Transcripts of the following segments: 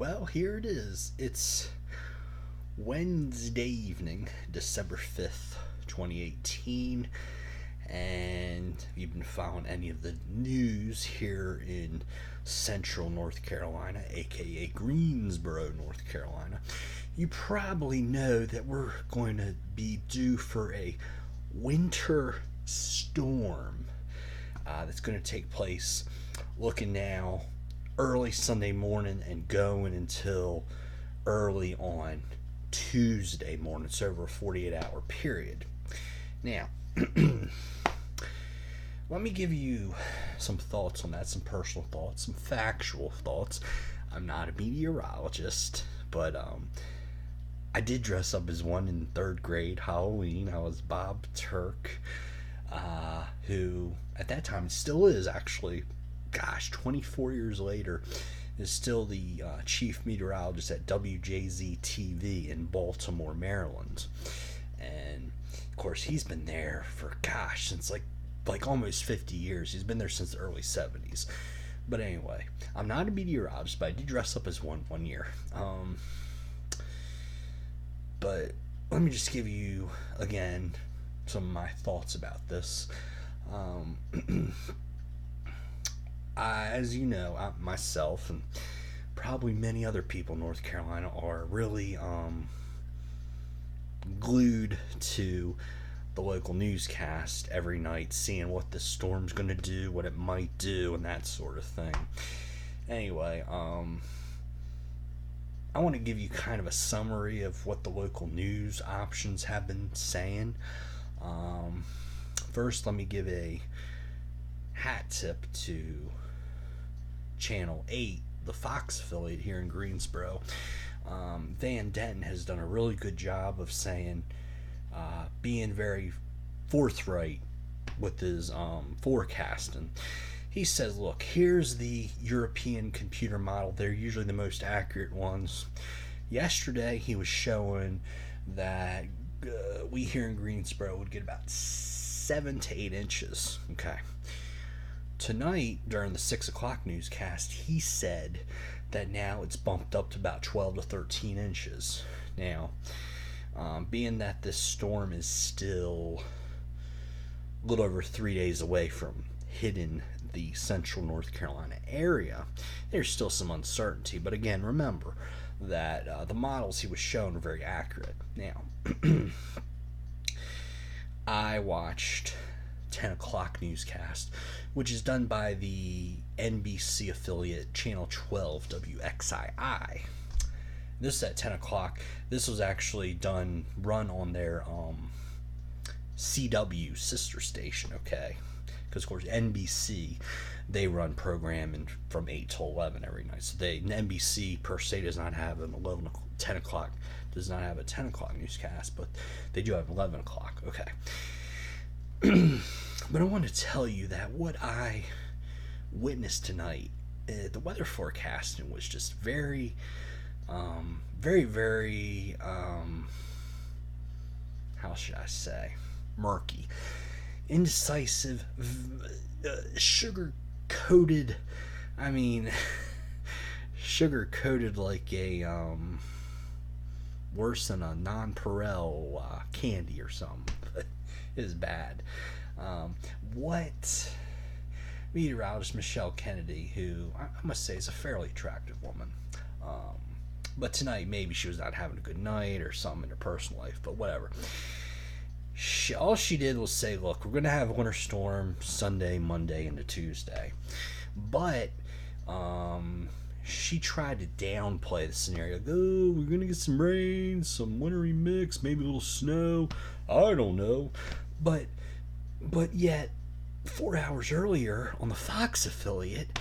Well, here it is. It's Wednesday evening, December 5th, 2018. And if you've been following any of the news here in central North Carolina, aka Greensboro, North Carolina, you probably know that we're going to be due for a winter storm that's going to take place looking now early Sunday morning and going until early on Tuesday morning. It's over a 48-hour period. Now, let me give you some thoughts on that, some personal thoughts, some factual thoughts. I'm not a meteorologist, but I did dress up as one in third grade Halloween. I was Bob Turk, who at that time still is actually, 24 years later, is still the chief meteorologist at WJZ TV in Baltimore, Maryland. And of course, he's been there for since like almost 50 years. He's been there since the early 70s. But anyway, I'm not a meteorologist, but I did dress up as one year. But let me just give you again some of my thoughts about this. As you know, myself and probably many other people in North Carolina are really glued to the local newscast every night, seeing what the storm's going to do, what it might do, and that sort of thing. Anyway, I want to give you kind of a summary of what the local news options have been saying. First, let me give a hat tip to Channel 8, the Fox affiliate here in Greensboro. Denton has done a really good job of saying, being very forthright with his forecasting. He says, look, here's the European computer model. They're usually the most accurate ones. Yesterday, he was showing that we here in Greensboro would get about 7 to 8 inches. Okay. Tonight, during the 6 o'clock newscast, he said that now it's bumped up to about 12 to 13 inches. Now, being that this storm is still a little over 3 days away from hitting the central North Carolina area, there's still some uncertainty. But again, remember that the models he was showing are very accurate. Now, I watched 10 o'clock newscast, which is done by the NBC affiliate Channel 12 WXII. This is at 10 o'clock. This was actually run on their CW sister station, okay? Because, of course, NBC, they run programming from 8 to 11 every night. So NBC, per se, does not have an 10 o'clock, does not have a 10 o'clock newscast, but they do have 11 o'clock, okay? But I want to tell you that what I witnessed tonight, the weather forecasting was just very, very, how should I say, murky, indecisive, sugar-coated, sugar-coated like a, worse than a nonpareil candy or something. Is bad. What meteorologist Michelle Kennedy, who I must say is a fairly attractive woman, but tonight maybe she was not having a good night or something in her personal life, but whatever. All she did was say, look, we're going to have a winter storm Sunday, Monday, into Tuesday. But she tried to downplay the scenario. Like, oh, we're going to get some rain, some wintry mix, maybe a little snow. I don't know. But yet, 4 hours earlier on the Fox affiliate,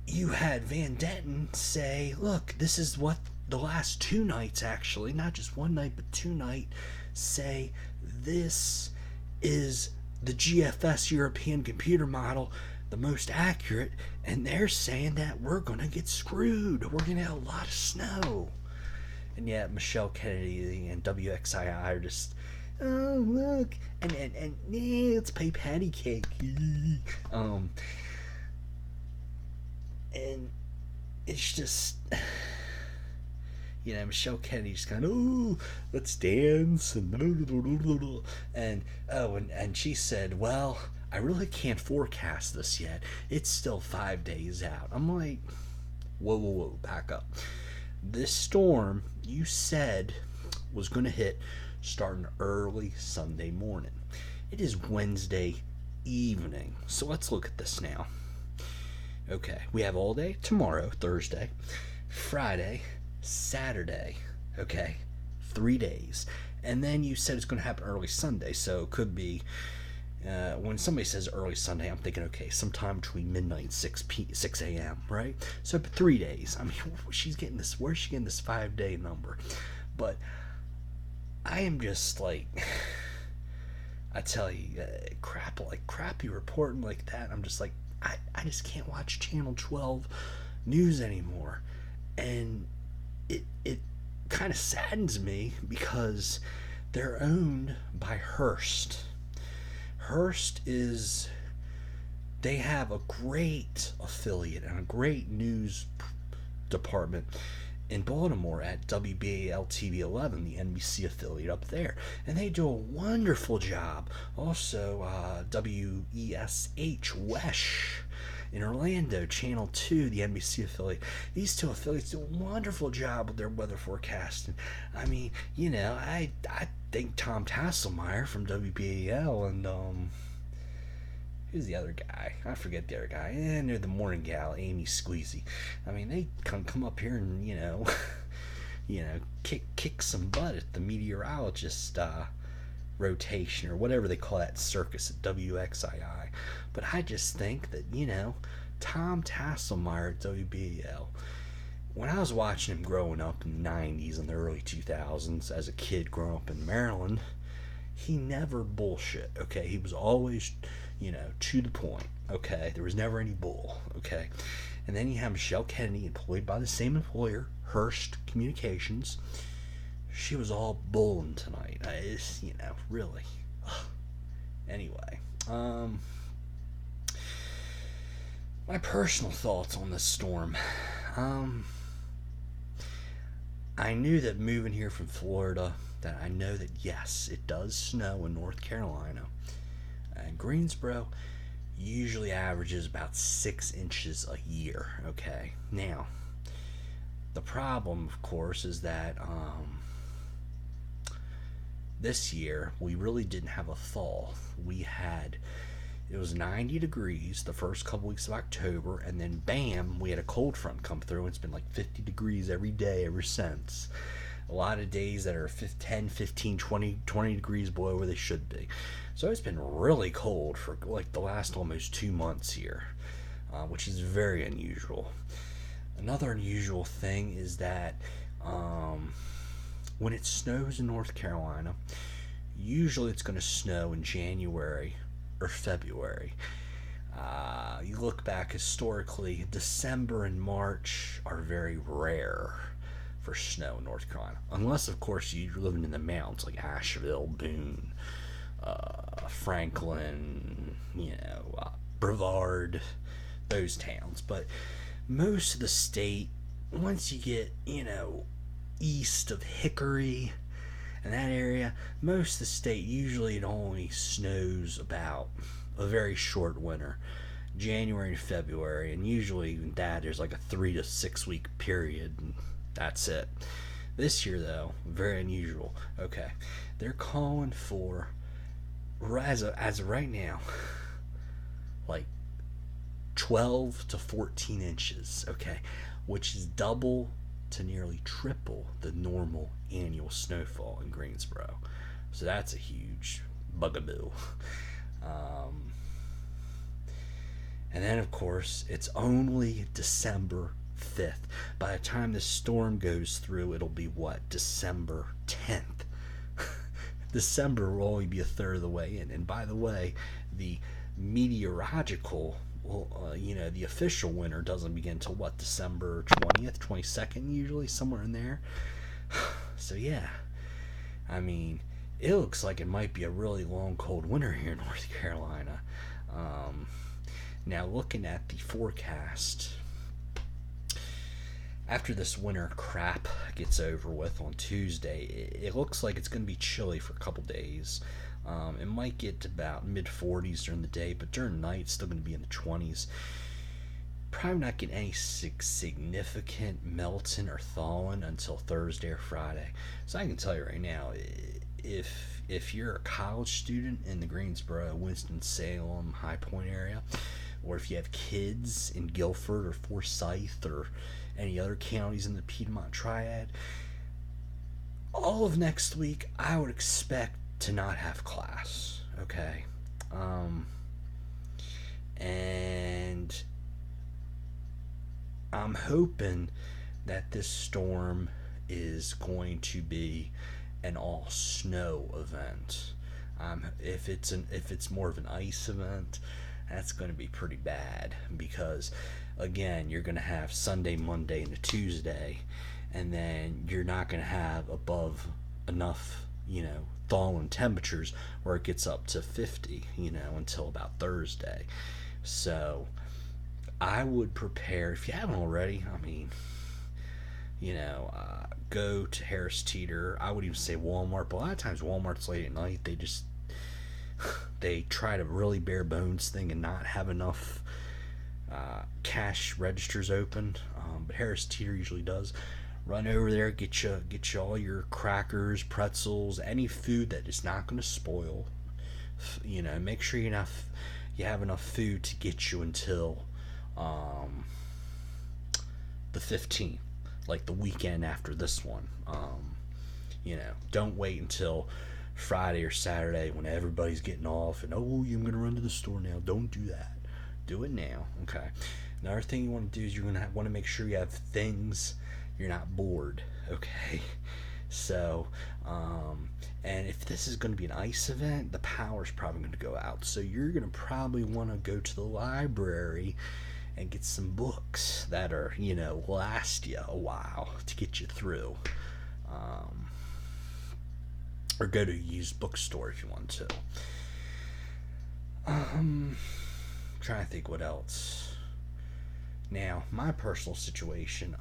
you had Van Denton say, look, this is what the last 2 nights, actually, not just one night, but 2 nights, say this is the GFS European computer model, the most accurate, and they're saying that we're going to get screwed. We're going to have a lot of snow. And yet Michelle Kennedy and WXII are just, oh, look, and let's play patty cake. And it's just, Michelle Kennedy just kind of, oh, let's dance, and she said, well, I really can't forecast this yet. It's still 5 days out. I'm like, whoa, back up. This storm you said was going to hit starting early Sunday morning. It is Wednesday evening. So let's look at this now. Okay, we have all day tomorrow, Thursday, Friday, Saturday. Okay, 3 days. And then you said it's going to happen early Sunday, so it could be, when somebody says early Sunday, I'm thinking, okay, sometime between midnight and 6 a.m., right? So 3 days. I mean, where's she getting this 5-day number? But I am just like, I tell you, crappy reporting like that. I'm just like, I just can't watch Channel 12 news anymore. And it kind of saddens me because they're owned by Hearst. They have a great affiliate and a great news department in Baltimore at WBAL TV 11, the NBC affiliate up there, and they do a wonderful job. Also, WESH Wesh in Orlando, Channel 2, the NBC affiliate. These two affiliates do a wonderful job with their weather forecasting. I mean, I think Tom Tasselmeyer from WBAL and who's the other guy? I forget the other guy. And they're the morning gal, Amy Squeezy. I mean, they come up here and kick some butt at the meteorologist rotation or whatever they call that circus at WXII. But I just think that Tom Tasselmeyer at WBAL. When I was watching him growing up in the 90s and the early 2000s as a kid growing up in Maryland, he never bullshit, okay? He was always, to the point, okay? There was never any bull, okay? And then you have Michelle Kennedy, employed by the same employer, Hearst Communications. She was all bulling tonight. Really. Anyway, my personal thoughts on this storm. I knew that moving here from Florida, that I know that yes, it does snow in North Carolina. And Greensboro usually averages about 6 inches a year, okay? Now, the problem, of course, is that this year we really didn't have a thaw. It was 90 degrees the first couple weeks of October, and then bam, we had a cold front come through. It's been like 50 degrees every day ever since. A lot of days that are 10, 15, 20 degrees below where they should be. So it's been really cold for like the last almost 2 months here, which is very unusual. Another unusual thing is that when it snows in North Carolina, usually it's going to snow in January or February. You look back historically, December and March are very rare for snow in North Carolina, unless of course you're living in the mountains like Asheville, Boone, Franklin, Brevard, those towns. But most of the state, once you get east of Hickory and that area, most of the state usually it only snows about a very short winter, January and February, and usually even that there's like a 3 to 6 week period, and that's it. This year though, very unusual. Okay, they're calling for as of right now, like 12 to 14 inches. Okay, which is double to nearly triple the normal annual snowfall in Greensboro. So that's a huge bugaboo. And then, of course, it's only December 5th. By the time the storm goes through, it'll be December 10th. December will only be a third of the way in. And by the way, the meteorological, the official winter doesn't begin until December 20th, 22nd, usually, somewhere in there. So, yeah. I mean, it looks like it might be a really long, cold winter here in North Carolina. Now, looking at the forecast, after this winter crap gets over with on Tuesday, it looks like it's going to be chilly for a couple days. It might get to about mid 40s during the day, but during the night it's still going to be in the 20s. Probably not getting any significant melting or thawing until Thursday or Friday. So I can tell you right now, if you're a college student in the Greensboro, Winston-Salem, High Point area, or if you have kids in Guilford or Forsyth or any other counties in the Piedmont Triad, all of next week I would expect to not have class. Okay, and I'm hoping that this storm is going to be an all snow event. If it's more of an ice event, that's going to be pretty bad, because again, you're going to have Sunday, Monday, and a Tuesday, and then you're not going to have above enough, thawing temperatures where it gets up to 50, until about Thursday. So I would prepare, if you haven't already, go to Harris Teeter. I would even say Walmart, but a lot of times Walmart's late at night. They try to really bare bones thing and not have enough cash registers open. But Harris Teeter usually does. Run over there, get you all your crackers, pretzels, any food that is not going to spoil. Make sure you have enough food to get you until the 15th, like the weekend after this one. Don't wait until Friday or Saturday when everybody's getting off and, oh, I'm going to run to the store now. Don't do that. Do it now. Okay. Another thing you want to do is you're going to want to make sure you have things you're not bored. Okay. So, and if this is going to be an ice event, the power's probably going to go out. So you're going to probably want to go to the library and get some books that are, last you a while to get you through. Or go to a used bookstore if you want to. Trying to think what else. Now, my personal situation,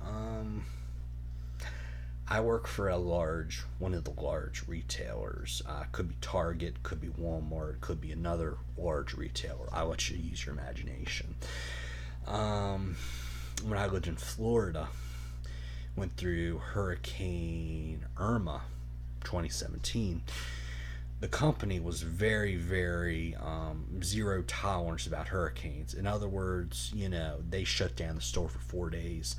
I work for one of the large retailers. Could be Target, could be Walmart, could be another large retailer. I'll let you use your imagination. When I lived in Florida, went through Hurricane Irma 2017, the company was very, very zero tolerance about hurricanes. In other words, they shut down the store for 4 days.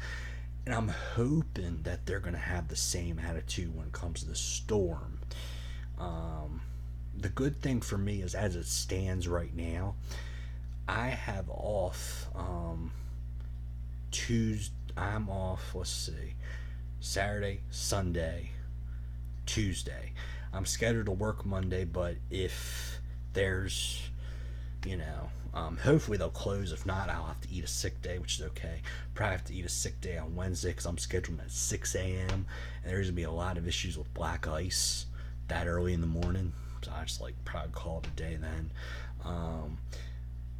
And I'm hoping that they're going to have the same attitude when it comes to the storm. The good thing for me is, as it stands right now, I have off Tuesday. I'm off, let's see, Saturday, Sunday, Tuesday. I'm scheduled to work Monday, but if there's, hopefully they'll close. If not, I'll have to eat a sick day, which is okay. Probably have to eat a sick day on Wednesday because I'm scheduled at 6 a.m. and there's going to be a lot of issues with black ice that early in the morning. So I just probably call it a day then.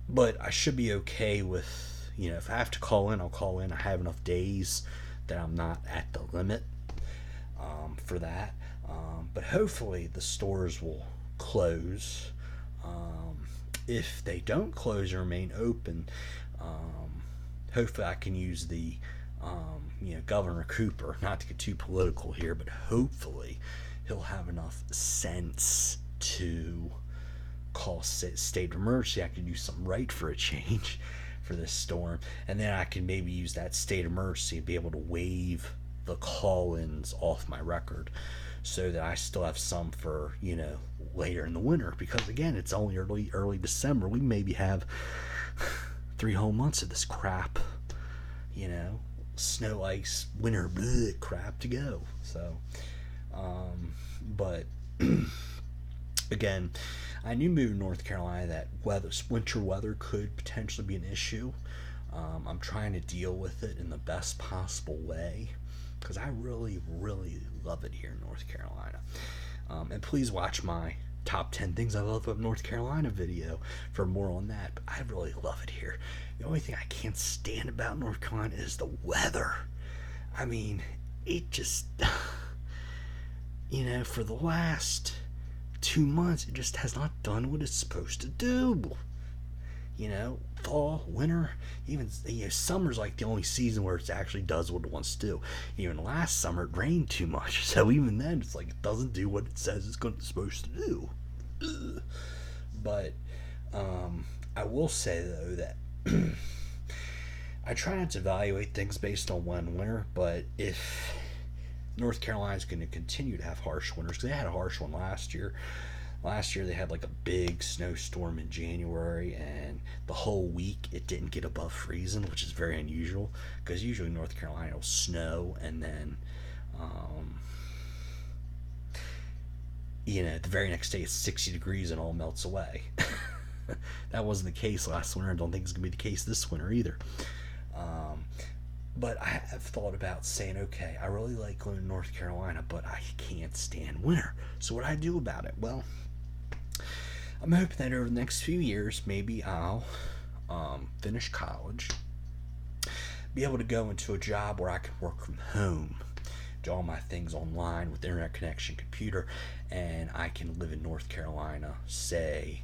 But I should be okay with, if I have to call in, I'll call in. I have enough days that I'm not at the limit for that. But hopefully the stores will close. If they don't close or remain open, hopefully I can use the Governor Cooper, not to get too political here, but hopefully he'll have enough sense to call state of emergency. I can do something right for a change for this storm, and then I can maybe use that state of emergency and be able to waive the call-ins off my record so that I still have some for later in the winter, because again, it's only early December. We maybe have 3 whole months of this crap, snow, ice, winter crap to go. So but again, I knew moving to North Carolina that winter weather could potentially be an issue. I'm trying to deal with it in the best possible way, because I really, really love it here in North Carolina. And please watch my top 10 things I love about North Carolina video for more on that. But I really love it here. The only thing I can't stand about North Carolina is the weather. I mean, it just, for the last 2 months, it just has not done what it's supposed to do. Fall, winter, even summer's like the only season where it actually does what it wants to do. Even last summer, it rained too much, so even then, it's like it doesn't do what it says it's supposed to do. Ugh. But I will say though that I try not to evaluate things based on one winter, but if North Carolina is going to continue to have harsh winters, because they had a harsh one last year. Last year they had like a big snowstorm in January, and the whole week it didn't get above freezing, which is very unusual because usually North Carolina will snow and then, the very next day it's 60 degrees and all melts away. That wasn't the case last winter. I don't think it's going to be the case this winter either. But I have thought about saying, okay, I really like going to North Carolina, but I can't stand winter. So what do I do about it? Well, I'm hoping that over the next few years, maybe I'll finish college, be able to go into a job where I can work from home, do all my things online with internet connection, computer, and I can live in North Carolina, say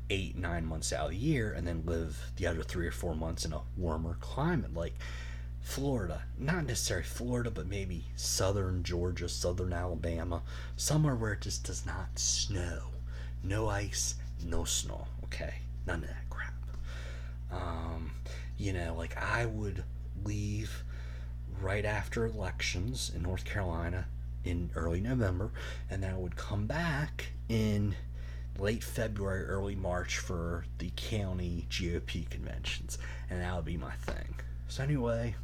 8-9 months out of the year, and then live the other 3 or 4 months in a warmer climate like Florida. Not necessarily Florida, but maybe southern Georgia, southern Alabama, somewhere where it just does not snow. No ice, no snow, okay? None of that crap. Like I would leave right after elections in North Carolina in early November, and then I would come back in late February, early March for the county GOP conventions, and that would be my thing. So anyway,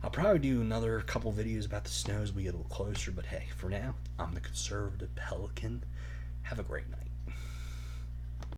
I'll probably do another couple videos about the snow as we get a little closer, but hey, for now, I'm the conservative Pelican. Have a great night.